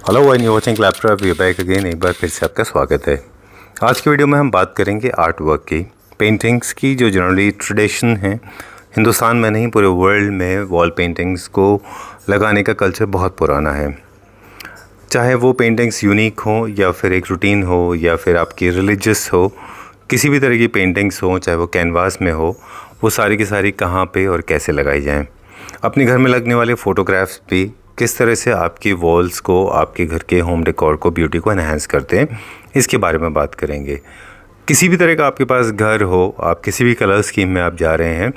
Hello and you watching Claptop we back again. एक बार फिर से आपका स्वागत है। आज की वीडियो में हम बात करेंगे आर्ट वर्क की, पेंटिंग्स की, जो जनरली ट्रेडिशन है हिंदुस्तान में नहीं पूरे वर्ल्ड में। वॉल पेंटिंग्स को लगाने का कल्चर बहुत पुराना है, चाहे वो पेंटिंग्स यूनिक हो या फिर एक रूटीन हो या फिर आपकी रिलीजियस हो, किसी भी तरह की पेंटिंग्स हो, चाहे वो कैनवास में हो, वो सारी की सारी कहाँ पे और कैसे लगाई जाएं। अपने घर में लगने वाले फ़ोटोग्राफ्स भी किस तरह से आपकी वॉल्स को, आपके घर के होम डेकोर को, ब्यूटी को एनहांस करते हैं, इसके बारे में बात करेंगे। किसी भी तरह का आपके पास घर हो, आप किसी भी कलर स्कीम में आप जा रहे हैं,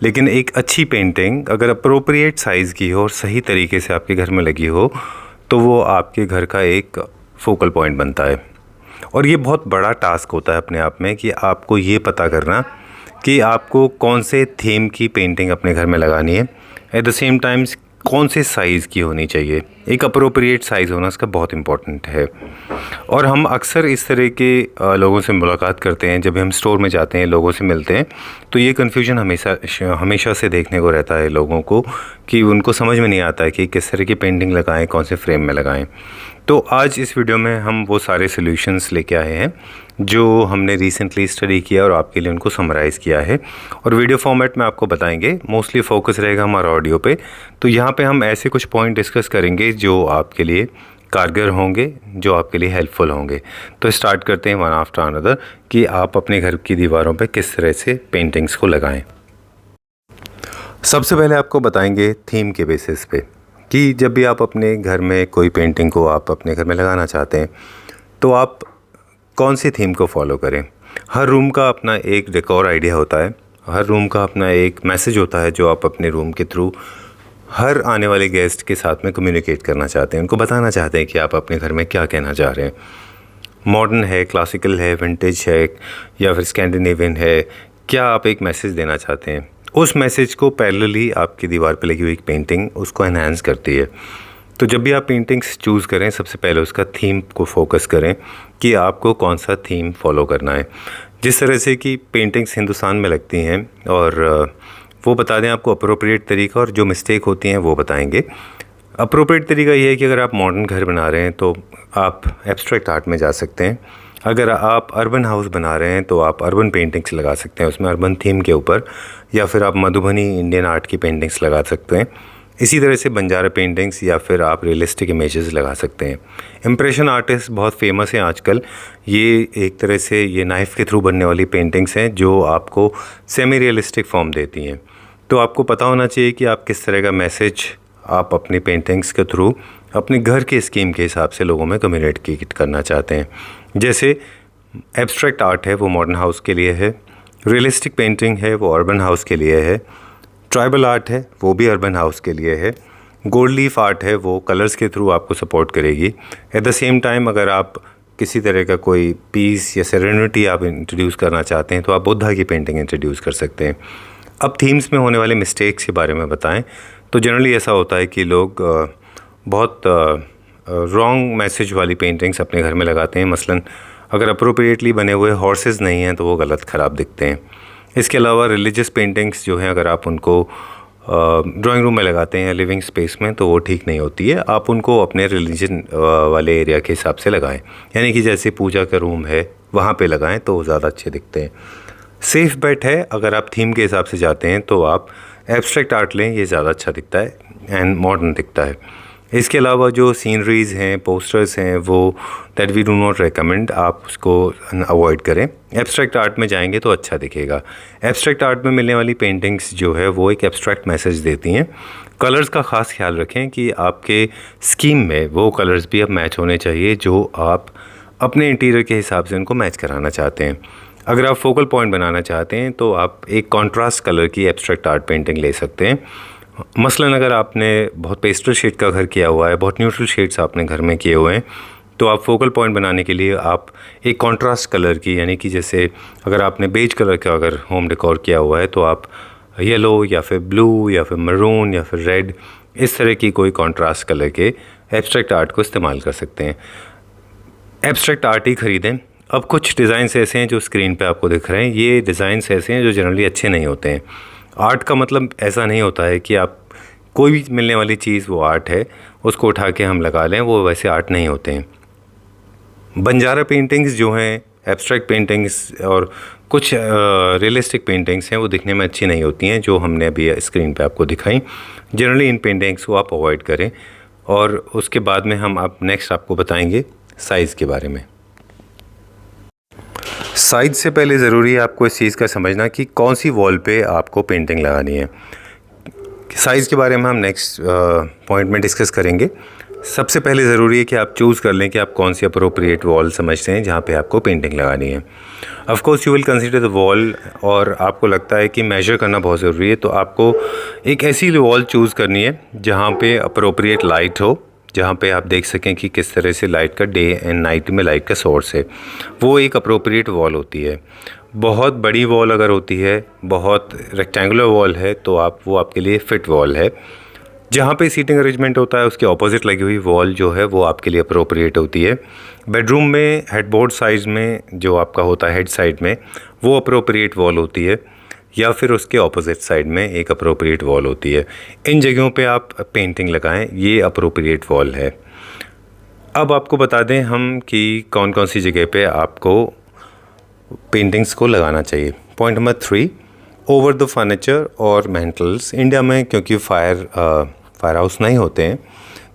लेकिन एक अच्छी पेंटिंग अगर अप्रोप्रिएट साइज़ की हो और सही तरीके से आपके घर में लगी हो तो वो आपके घर का एक फोकल पॉइंट बनता है। और ये बहुत बड़ा टास्क होता है अपने आप में कि आपको ये पता करना कि आपको कौन से थीम की पेंटिंग अपने घर में लगानी है, एट द सेम टाइम्स कौन से साइज़ की होनी चाहिए। एक अप्रोप्रिएट साइज़ होना इसका बहुत इम्पॉर्टेंट है। और हम अक्सर इस तरह के लोगों से मुलाकात करते हैं, जब हम स्टोर में जाते हैं, लोगों से मिलते हैं, तो ये कन्फ्यूजन हमेशा से देखने को रहता है लोगों को कि उनको समझ में नहीं आता है कि किस तरह की पेंटिंग लगाएं, कौन से फ्रेम में लगाएं। तो आज इस वीडियो में हम वो सारे सॉल्यूशंस लेके आए हैं जो हमने रिसेंटली स्टडी किया और आपके लिए उनको समराइज़ किया है, और वीडियो फॉर्मेट में आपको बताएंगे। मोस्टली फोकस रहेगा हमारा ऑडियो पे, तो यहाँ पे हम ऐसे कुछ पॉइंट डिस्कस करेंगे जो आपके लिए कारगर होंगे, जो आपके लिए हेल्पफुल होंगे। तो स्टार्ट करते हैं वन आफ्टर अनदर कि आप अपने घर की दीवारों पे किस तरह से पेंटिंग्स को लगाएं। सबसे पहले आपको बताएंगे थीम के बेसिस पे कि जब भी आप अपने घर में कोई पेंटिंग को आप अपने घर में लगाना चाहते हैं तो आप कौन सी थीम को फॉलो करें। हर रूम का अपना एक डेकोर आइडिया होता है, हर रूम का अपना एक मैसेज होता है जो आप अपने रूम के थ्रू हर आने वाले गेस्ट के साथ में कम्युनिकेट करना चाहते हैं, उनको बताना चाहते हैं कि आप अपने घर में क्या कहना चाह रहे हैं। मॉडर्न है, क्लासिकल है, विंटेज है या फिर स्कैंडिनेवियन है, क्या आप एक मैसेज देना चाहते हैं। उस मैसेज को पैरेलली आपकी दीवार पर लगी हुई एक पेंटिंग उसको एनहांस करती है। तो जब भी आप पेंटिंग्स चूज़ करें, सबसे पहले उसका थीम को फोकस करें कि आपको कौन सा थीम फॉलो करना है। जिस तरह से कि पेंटिंग्स हिंदुस्तान में लगती हैं, और वो बता दें आपको अप्रोप्रिएट तरीका, और जो मिस्टेक होती हैं वो बताएंगे। अप्रोप्रिएट तरीका ये है कि अगर आप मॉडर्न घर बना रहे हैं तो आप एब्स्ट्रैक्ट आर्ट में जा सकते हैं। अगर आप अर्बन हाउस बना रहे हैं तो आप अर्बन पेंटिंग्स लगा सकते हैं उसमें अर्बन थीम के ऊपर, या फिर आप मधुबनी इंडियन आर्ट की पेंटिंग्स लगा सकते हैं। इसी तरह से बंजारा पेंटिंग्स, या फिर आप रियलिस्टिक इमेजेस लगा सकते हैं। इम्प्रेशन आर्टिस्ट बहुत फेमस हैं आजकल। ये एक तरह से ये नाइफ़ के थ्रू बनने वाली पेंटिंग्स हैं जो आपको सेमी रियलिस्टिक फॉर्म देती हैं। तो आपको पता होना चाहिए कि आप किस तरह का मैसेज आप अपनी पेंटिंग्स के थ्रू अपने घर के स्कीम के हिसाब से लोगों में कम्युनिकेट करना चाहते हैं। जैसे एब्स्ट्रैक्ट आर्ट है वो मॉडर्न हाउस के लिए है, रियलिस्टिक पेंटिंग है वो अर्बन हाउस के लिए है, ट्राइबल आर्ट है वो भी अर्बन हाउस के लिए है, गोल्ड लीफ आर्ट है वो कलर्स के थ्रू आपको सपोर्ट करेगी। एट द सेम टाइम अगर आप किसी तरह का कोई पीस या सेरेनिटी आप इंट्रोड्यूस करना चाहते हैं तो आप बुद्धा की पेंटिंग इंट्रोड्यूस कर सकते हैं। अब थीम्स में होने वाले मिस्टेक्स के बारे में बताएं तो जनरली ऐसा होता है कि लोग बहुत रॉन्ग मैसेज वाली पेंटिंग्स अपने घर में लगाते हैं। मसलन अगर अप्रोप्रिएटली बने हुए हॉर्सेस नहीं हैं तो वो गलत ख़राब दिखते हैं। इसके अलावा रिलीजियस पेंटिंग्स जो हैं अगर आप उनको ड्राइंग रूम में लगाते हैं या लिविंग स्पेस में तो वो ठीक नहीं होती है। आप उनको अपने रिलीजन वाले एरिया के हिसाब से लगाएं, यानी कि जैसे पूजा का रूम है वहाँ पे लगाएं तो वो ज़्यादा अच्छे दिखते हैं। सेफ़ बेट है अगर आप थीम के हिसाब से जाते हैं तो आप एब्स्ट्रैक्ट आर्ट लें, ये ज़्यादा अच्छा दिखता है एंड मॉडर्न दिखता है। इसके अलावा जो सीनरीज़ हैं, पोस्टर्स हैं, वो that we do not recommend, आप उसको अवॉइड करें। एब्स्ट्रैक्ट आर्ट में जाएंगे तो अच्छा दिखेगा। एब्स्ट्रैक्ट आर्ट में मिलने वाली पेंटिंग्स जो है वो एक एब्स्ट्रैक्ट मैसेज देती हैं। कलर्स का ख़ास ख्याल रखें कि आपके स्कीम में वो कलर्स भी अब मैच होने चाहिए जो आप अपने इंटीरियर के हिसाब से उनको मैच कराना चाहते हैं। अगर आप फोकल पॉइंट बनाना चाहते हैं तो आप एक कॉन्ट्रास्ट कलर की एब्स्ट्रैक्ट आर्ट पेंटिंग ले सकते हैं। मसलन अगर आपने बहुत पेस्टल शेड का घर किया हुआ है, बहुत न्यूट्रल शेड्स आपने घर में किए हुए हैं, तो आप फोकल पॉइंट बनाने के लिए आप एक कॉन्ट्रास्ट कलर की, यानी कि जैसे अगर आपने बेज कलर का अगर होम डेकोर किया हुआ है तो आप येलो या फिर ब्लू या फिर मरून या फिर रेड, इस तरह की कोई कॉन्ट्रास्ट कलर के एब्स्ट्रैक्ट आर्ट को इस्तेमाल कर सकते हैं। एब्स्ट्रैक्ट आर्ट ही ख़रीदें। अब कुछ डिज़ाइंस ऐसे हैं जो स्क्रीन पे आपको दिख रहे हैं, ये डिज़ाइंस ऐसे हैं जो जनरली अच्छे नहीं होते हैं। आर्ट का मतलब ऐसा नहीं होता है कि आप कोई भी मिलने वाली चीज़ वो आर्ट है, उसको उठा के हम लगा लें, वो वैसे आर्ट नहीं होते हैं। बंजारा पेंटिंग्स जो हैं, एब्स्ट्रैक्ट पेंटिंग्स और कुछ रियलिस्टिक पेंटिंग्स हैं, वो दिखने में अच्छी नहीं होती हैं, जो हमने अभी स्क्रीन पे आपको दिखाई। जनरली इन पेंटिंग्स को आप अवॉइड करें। और उसके बाद में हम आप नेक्स्ट आपको बताएंगे साइज़ के बारे में। साइज़ से पहले ज़रूरी है आपको इस चीज़ का समझना कि कौन सी वॉल पे आपको पेंटिंग लगानी है। साइज़ के बारे में हम नेक्स्ट पॉइंट में डिस्कस करेंगे। सबसे पहले ज़रूरी है कि आप चूज़ कर लें कि आप कौन सी अप्रोप्रिएट वॉल समझते हैं जहाँ पे आपको पेंटिंग लगानी है। Of course you will consider the wall, और आपको लगता है कि मेजर करना बहुत ज़रूरी है, तो आपको एक ऐसी वॉल चूज़ करनी है जहाँ पे अप्रोप्रिएट लाइट हो, जहाँ पे आप देख सकें कि किस तरह से लाइट का डे एंड नाइट में लाइट का सोर्स है। वो एक अप्रोप्रिएट वॉल होती है। बहुत बड़ी वॉल अगर होती है, बहुत रेक्टेंगुलर वॉल है, तो वो आपके लिए फ़िट वॉल है। जहाँ पे सीटिंग अरेंजमेंट होता है उसके ऑपोजिट लगी हुई वॉल जो है वो आपके लिए अप्रोप्रिएट होती है। बेडरूम में हेडबोर्ड साइड में जो आपका होता है हेड साइड में, वो अप्रोप्रिएट वॉल होती है, या फिर उसके ऑपोजिट साइड में एक अप्रोप्रिएट वॉल होती है। इन जगहों पे आप पेंटिंग लगाएं, ये अप्रोप्रिएट वॉल है। अब आपको बता दें हम कि कौन कौन सी जगह पे आपको पेंटिंग्स को लगाना चाहिए। Point number 3, over the furniture और मेंटल्स। इंडिया में क्योंकि फायर हाउस नहीं होते हैं,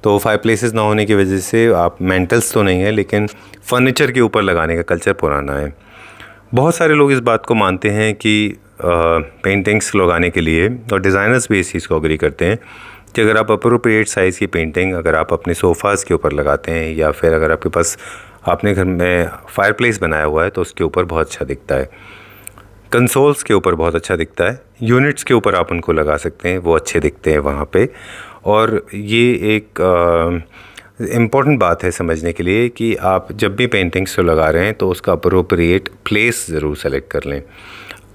तो फायर प्लेसेस ना होने की वजह से आप मेंटल्स तो नहीं है, लेकिन फर्नीचर के ऊपर लगाने का कल्चर पुराना है। बहुत सारे लोग इस बात को मानते हैं कि पेंटिंग्स लगाने के लिए, और डिज़ाइनर्स भी इस चीज़ को एग्री करते हैं कि अगर आप अप्रोप्रिएट साइज़ की पेंटिंग अगर आप अपने सोफ़ाज़ के ऊपर लगाते हैं, या फिर अगर आपके पास आपने घर में फायर प्लेस बनाया हुआ है तो उसके ऊपर बहुत अच्छा दिखता है। कंसोल्स के ऊपर बहुत अच्छा दिखता है। यूनिट्स के ऊपर आप उनको लगा सकते हैं, वो अच्छे दिखते हैं वहाँ पे। और ये एक इम्पॉर्टेंट बात है समझने के लिए कि आप जब भी पेंटिंग्स को लगा रहे हैं तो उसका अप्रोप्रिएट प्लेस ज़रूर सेलेक्ट कर लें।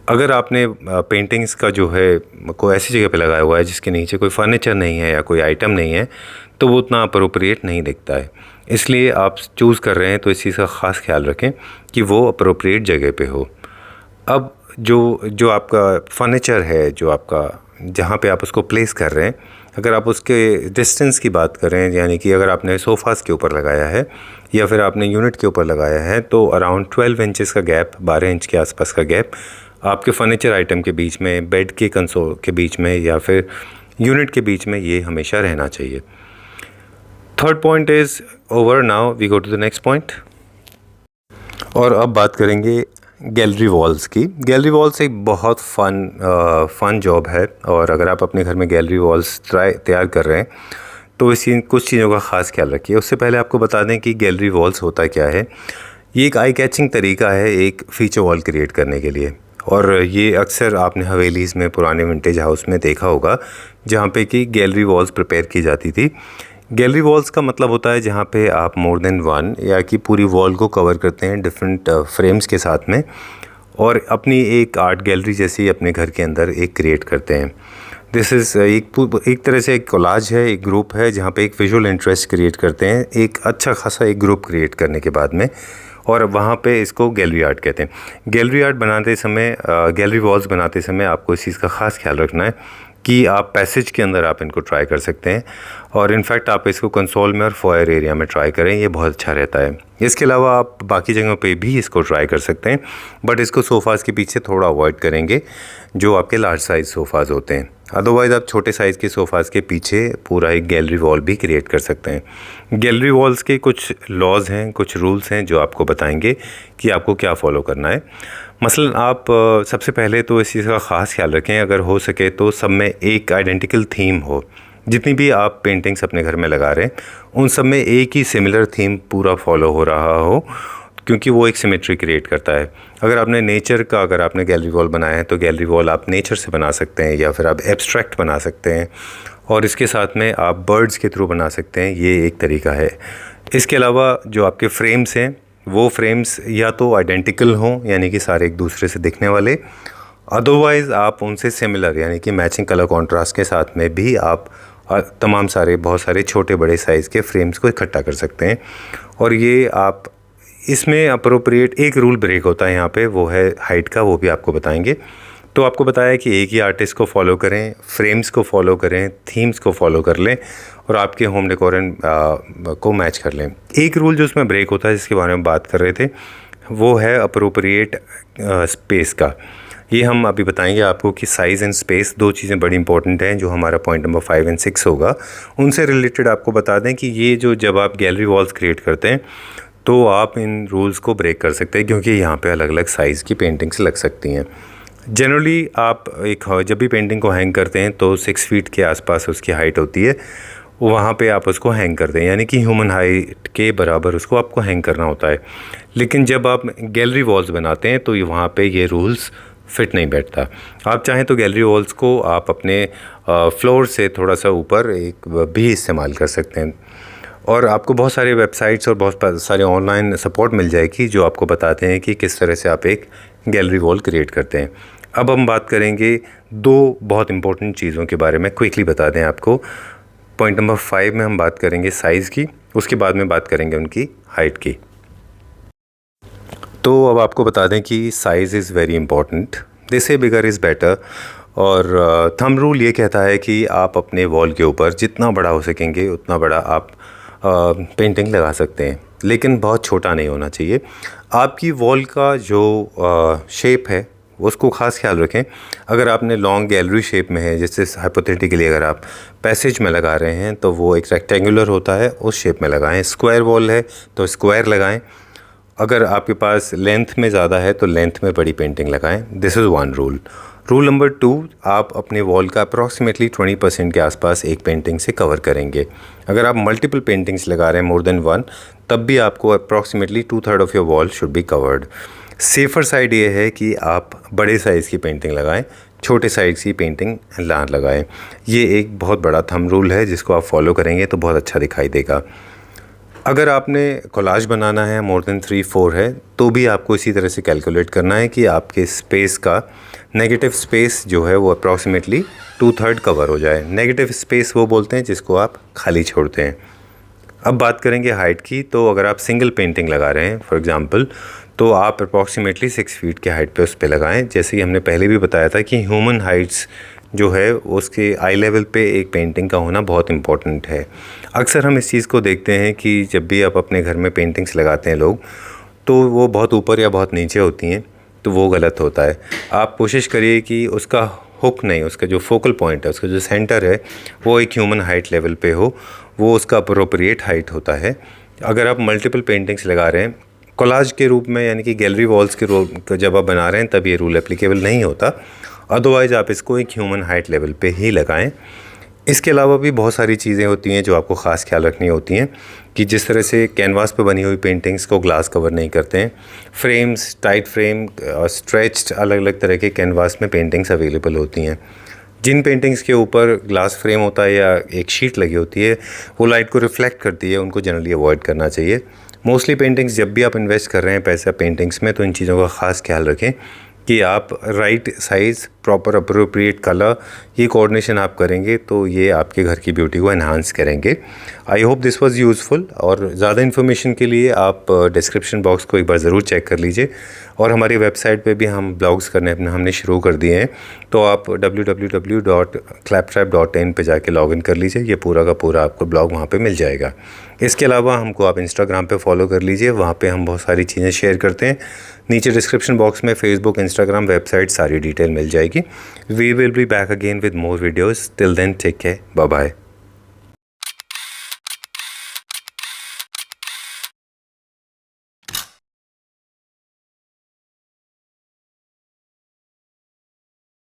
अगर आपने पेंटिंग्स का जो है कोई ऐसी जगह पे लगाया हुआ है जिसके नीचे कोई फर्नीचर नहीं है या कोई आइटम नहीं है, तो वो उतना अप्रोप्रिएट नहीं दिखता है। इसलिए आप चूज़ कर रहे हैं तो इस चीज़ का ख़ास ख्याल रखें कि वो अप्रोप्रिएट जगह पे हो। अब जो आपका फर्नीचर है, जो आपका जहाँ पे आप उसको प्लेस कर रहे हैं, अगर आप उसके डिस्टेंस की बात करें, यानी कि अगर आपने सोफ़ाज़ के ऊपर लगाया है या फिर आपने यूनिट के ऊपर लगाया है, तो अराउंड 12 इंचज़ का गैप, 12 इंच के आसपास का गैप आपके फर्नीचर आइटम के बीच में, बेड के कंसोल के बीच में या फिर यूनिट के बीच में, ये हमेशा रहना चाहिए। Third point is over. Now we go to the next point, और अब बात करेंगे गैलरी वॉल्स की। गैलरी वॉल्स एक बहुत फ़न जॉब है, और अगर आप अपने घर में गैलरी वॉल्स तैयार कर रहे हैं तो कुछ चीज़ों का ख़ास ख्याल रखिए। उससे पहले आपको बता दें कि गैलरी वॉल्स होता क्या है। ये एक आई कैचिंग तरीका है एक फ़ीचर वॉल क्रिएट करने के लिए, और ये अक्सर आपने हवेलीज़ में, पुराने विंटेज हाउस में देखा होगा, जहाँ पे कि गैलरी वॉल्स प्रिपेयर की जाती थी। गैलरी वॉल्स का मतलब होता है जहाँ पे आप मोर देन वन या कि पूरी वॉल को कवर करते हैं डिफरेंट फ्रेम्स के साथ में, और अपनी एक आर्ट गैलरी जैसी अपने घर के अंदर एक क्रिएट करते हैं। दिस इज़ एक तरह से एक कोलाज है, एक ग्रुप है जहाँ पे एक विजुअल इंटरेस्ट क्रिएट करते हैं, एक अच्छा खासा एक ग्रुप क्रिएट करने के बाद में, और वहाँ पे इसको गैलरी आर्ट कहते हैं। गैलरी आर्ट बनाते समय, गैलरी वॉल्स बनाते समय आपको इस चीज़ का ख़ास ख्याल रखना है कि आप पैसेज के अंदर आप इनको ट्राई कर सकते हैं, और इनफैक्ट आप इसको कंसोल में और फॉयर एरिया में ट्राई करें, ये बहुत अच्छा रहता है। इसके अलावा आप बाकी जगहों पे भी इसको ट्राई कर सकते हैं, बट इसको सोफ़ाज़ के पीछे थोड़ा अवॉइड करेंगे जो आपके लार्ज साइज़ सोफ़ाज़ होते हैं। अदरवाइज़ आप छोटे साइज़ के सोफ़ाज़ के पीछे पूरा एक गैलरी वॉल भी क्रिएट कर सकते हैं। गैलरी वॉल्स के कुछ लॉज हैं, कुछ रूल्स हैं जो आपको बताएंगे कि आपको क्या फ़ॉलो करना है। मसलन आप सबसे पहले तो इस चीज़ का ख़ास ख्याल रखें, अगर हो सके तो सब में एक आइडेंटिकल थीम हो। जितनी भी आप पेंटिंग्स अपने घर में लगा रहे हैं उन सब में एक ही सिमिलर थीम पूरा फॉलो हो रहा हो, क्योंकि वो एक सिमेट्री क्रिएट करता है। अगर आपने नेचर का, अगर आपने गैलरी वॉल बनाया है तो गैलरी वॉल आप नेचर से बना सकते हैं, या फिर आप एब्स्ट्रैक्ट बना सकते हैं, और इसके साथ में आप बर्ड्स के थ्रू बना सकते हैं, ये एक तरीका है। इसके अलावा जो आपके फ्रेम्स हैं वो फ्रेम्स या तो आइडेंटिकल हों, यानी कि सारे एक दूसरे से दिखने वाले, अदरवाइज़ आप उनसे सिमिलर यानी कि मैचिंग कलर कॉन्ट्रास्ट के साथ में भी आप तमाम सारे बहुत सारे छोटे बड़े साइज़ के फ्रेम्स को इकट्ठा कर सकते हैं। और ये आप इसमें अप्रोप्रिएट एक रूल ब्रेक होता है यहाँ पे, वो है हाइट का, वो भी आपको बताएंगे। तो आपको बताया कि एक ही आर्टिस्ट को फॉलो करें, फ्रेम्स को फॉलो करें, थीम्स को फॉलो कर लें और आपके होम डेकोर को मैच कर लें। एक रूल जो उसमें ब्रेक होता है जिसके बारे में बात कर रहे थे वो है अप्रोप्रिएट स्पेस का। ये हम अभी बताएंगे आपको कि साइज़ एंड स्पेस दो चीज़ें बड़ी इंपॉर्टेंट हैं, जो हमारा पॉइंट नंबर 5 एंड 6 होगा। उनसे रिलेटेड आपको बता दें कि ये जो जब आप गैलरी वॉल्स क्रिएट करते हैं तो आप इन रूल्स को ब्रेक कर सकते हैं, क्योंकि यहाँ पे अलग अलग साइज़ की पेंटिंग्स लग सकती हैं। जनरली आप जब भी पेंटिंग को हैंग करते हैं तो 6 फीट के आसपास उसकी हाइट होती है, वहाँ पे आप उसको हैंग कर दें, यानी कि ह्यूमन हाइट के बराबर उसको आपको हैंग करना होता है। लेकिन जब आप गैलरी वॉल्स बनाते हैं तो वहाँ पे ये रूल्स फिट नहीं बैठता। आप चाहें तो गैलरी वॉल्स को आप अपने फ्लोर से थोड़ा सा ऊपर एक भी इस्तेमाल कर सकते हैं, और आपको बहुत सारे वेबसाइट्स और बहुत सारे ऑनलाइन सपोर्ट मिल जाएगी जो आपको बताते हैं कि किस तरह से आप एक गैलरी वॉल क्रिएट करते हैं। अब हम बात करेंगे दो बहुत इंपॉर्टेंट चीज़ों के बारे में, क्विकली बता दें आपको। पॉइंट नंबर 5 में हम बात करेंगे साइज़ की, उसके बाद में बात करेंगे उनकी हाइट की। तो अब आपको बता दें कि साइज़ इज़ वेरी इंपॉर्टेंट, दे से बिगर इज़ बेटर। और थंब रूल ये कहता है कि आप अपने वॉल के ऊपर जितना बड़ा हो सकेंगे उतना बड़ा आप पेंटिंग लगा सकते हैं, लेकिन बहुत छोटा नहीं होना चाहिए। आपकी वॉल का जो शेप है उसको ख़ास ख्याल रखें। अगर आपने लॉन्ग गैलरी शेप में है, जैसे हाइपोथेटिकली अगर आप पैसेज में लगा रहे हैं तो वो एक रेक्टेंगुलर होता है, उस शेप में लगाएं। स्क्वायर वॉल है तो स्क्वायर लगाएं। अगर आपके पास लेंथ में ज़्यादा है तो लेंथ में बड़ी पेंटिंग लगाएं। This is one rule. Rule number 2, आप अपने वॉल का अप्रॉक्सीमेटली 20% के आसपास एक पेंटिंग से कवर करेंगे। अगर आप मल्टीपल पेंटिंग्स लगा रहे हैं, मोर देन वन, तब भी आपको approximately 2/3 of your wall should be covered. Safer side ये है कि आप बड़े साइज़ की पेंटिंग लगाएं, छोटे साइज़ की पेंटिंग ना लगाएं। ये एक बहुत बड़ा थंब रूल है जिसको आप फॉलो करेंगे तो बहुत अच्छा दिखाई देगा। अगर आपने कोलाज बनाना है, मोर देन 3-4 है, तो भी आपको इसी तरह से कैलकुलेट करना है कि आपके स्पेस का नेगेटिव स्पेस जो है वो अप्रॉक्सीमेटली 2/3 कवर हो जाए। नेगेटिव स्पेस वो बोलते हैं जिसको आप खाली छोड़ते हैं। अब बात करेंगे हाइट की। तो अगर आप सिंगल पेंटिंग लगा रहे हैं फॉर एग्ज़ाम्पल, तो आप अप्रॉक्सीमेटली 6 फीट के हाइट पे उस पर लगाएं। जैसे कि हमने पहले भी बताया था कि ह्यूमन हाइट्स जो है उसके आई लेवल पे एक पेंटिंग का होना बहुत इम्पॉर्टेंट है। अक्सर हम इस चीज़ को देखते हैं कि जब भी आप अपने घर में पेंटिंग्स लगाते हैं लोग, तो वो बहुत ऊपर या बहुत नीचे होती हैं, तो वो गलत होता है। आप कोशिश करिए कि उसका हुक नहीं, उसका जो फोकल पॉइंट है, उसका जो सेंटर है, वो एक ह्यूमन हाइट लेवल पे हो, वो उसका अप्रोप्रिएट हाइट होता है। अगर आप मल्टीपल पेंटिंग्स लगा रहे हैं कोलाज के रूप में, यानी कि गैलरी वॉल्स के रूप जब आप बना रहे हैं, तब ये रूल एप्लीकेबल नहीं होता। अदरवाइज़ आप इसको एक ह्यूमन हाइट लेवल पे ही लगाएं। इसके अलावा भी बहुत सारी चीज़ें होती हैं जो आपको ख़ास ख्याल रखनी होती हैं, कि जिस तरह से कैनवास पे बनी हुई पेंटिंग्स को ग्लास कवर नहीं करते हैं। फ्रेम्स, टाइट फ्रेम और स्ट्रेच्ड, अलग अलग तरह के कैनवास में पेंटिंग्स अवेलेबल होती हैं। जिन पेंटिंग्स के ऊपर ग्लास फ्रेम होता है या एक शीट लगी होती है, वो लाइट को रिफ्लेक्ट करती है, उनको जनरली अवॉइड करना चाहिए। मोस्टली पेंटिंग्स, जब भी आप इन्वेस्ट कर रहे हैं पैसा पेंटिंग्स में, तो इन चीज़ों का ख़ास ख्याल रखें कि आप right size, proper appropriate colour, ये कोऑर्डिनेशन आप करेंगे तो ये आपके घर की ब्यूटी को एनहांस करेंगे। I hope this was useful. और ज़्यादा इन्फॉर्मेशन के लिए आप डिस्क्रिप्शन बॉक्स को एक बार ज़रूर चेक कर लीजिए। और हमारी वेबसाइट पे भी हम ब्लॉग्स करने हमने शुरू कर दिए हैं, तो आप www.claptrap.in पे जाके लॉगिन कर लीजिए। ये पूरा का पूरा आपको ब्लॉग वहाँ पे मिल जाएगा। इसके अलावा हमको आप इंस्टाग्राम पे फॉलो कर लीजिए, वहाँ पे हम बहुत सारी चीज़ें शेयर करते हैं। नीचे डिस्क्रिप्शन बॉक्स में फेसबुक, इंस्टाग्राम, वेबसाइट सारी डिटेल मिल जाएगी। We will be back again with more videos. Till then take care, bye bye.